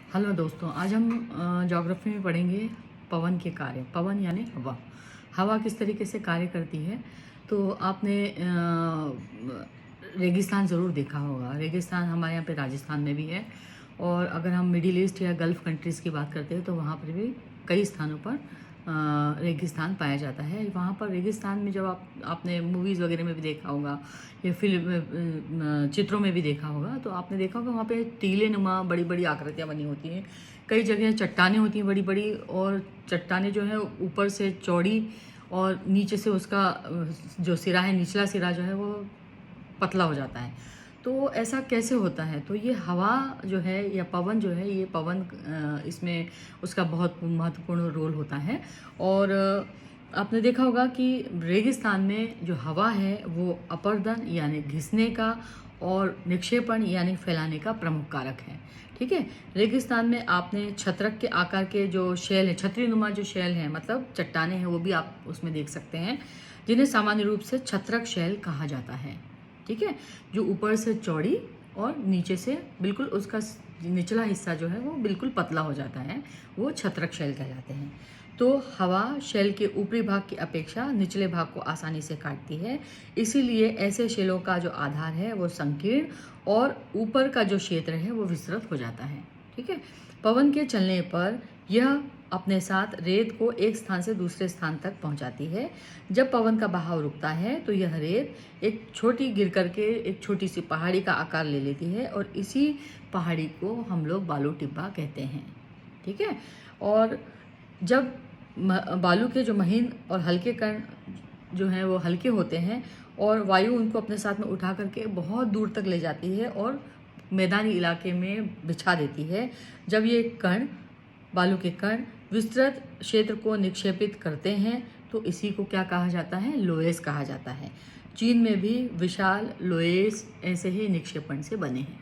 Hello दोस्तों, आज हम ज्योग्राफी में पढ़ेंगे पवन के कार्य। पवन यानी हवा। हवा किस तरीके से कार्य करती है। तो आपने रेगिस्तान ज़रूर देखा होगा। रेगिस्तान हमारे यहाँ पे राजस्थान में भी है, और अगर हम मिडिल ईस्ट या गल्फ़ कंट्रीज़ की बात करते हैं तो वहाँ पर भी कई स्थानों पर रेगिस्तान पाया जाता है। वहाँ पर रेगिस्तान में जब आपने मूवीज़ वगैरह में भी देखा होगा या फिल्म चित्रों में भी देखा होगा, तो आपने देखा होगा वहाँ पे टीले नुमा बड़ी बड़ी आकृतियाँ बनी होती हैं। कई जगह चट्टानें होती हैं बड़ी बड़ी, और चट्टानें जो है ऊपर से चौड़ी और नीचे से उसका जो सिरा है, निचला सिरा जो है वो पतला हो जाता है। तो ऐसा कैसे होता है? तो ये हवा जो है या पवन जो है, ये पवन इसमें उसका बहुत महत्वपूर्ण रोल होता है। और आपने देखा होगा कि रेगिस्तान में जो हवा है वो अपर्दन यानी घिसने का और निक्षेपण यानी फैलाने का प्रमुख कारक है। ठीक है। रेगिस्तान में आपने छत्रक के आकार के जो शैल हैं, छतरी नुमा जो शैल हैं, मतलब चट्टानें हैं, वो भी आप उसमें देख सकते हैं, जिन्हें सामान्य रूप से छत्रक शैल कहा जाता है। ठीक है। जो ऊपर से चौड़ी और नीचे से बिल्कुल उसका निचला हिस्सा जो है वो बिल्कुल पतला हो जाता है, वो छत्रक शैल कहलाते हैं। तो हवा शैल के ऊपरी भाग की अपेक्षा निचले भाग को आसानी से काटती है, इसीलिए ऐसे शैलों का जो आधार है वो संकीर्ण और ऊपर का जो क्षेत्र है वो विस्तृत हो जाता है। ठीक है। पवन के चलने पर यह अपने साथ रेत को एक स्थान से दूसरे स्थान तक पहुंचाती है। जब पवन का बहाव रुकता है तो यह रेत एक छोटी गिर करके एक छोटी सी पहाड़ी का आकार ले लेती है, और इसी पहाड़ी को हम लोग बालू टिब्बा कहते हैं। ठीक है। और जब बालू के जो महीन और हल्के कण जो हैं वो हल्के होते हैं, और वायु उनको अपने साथ में उठा करके बहुत दूर तक ले जाती है और मैदानी इलाके में बिछा देती है। जब ये कण, बालू के कण विस्तृत क्षेत्र को निक्षेपित करते हैं तो इसी को क्या कहा जाता है? लोएस कहा जाता है। चीन में भी विशाल लोएस ऐसे ही निक्षेपण से बने हैं।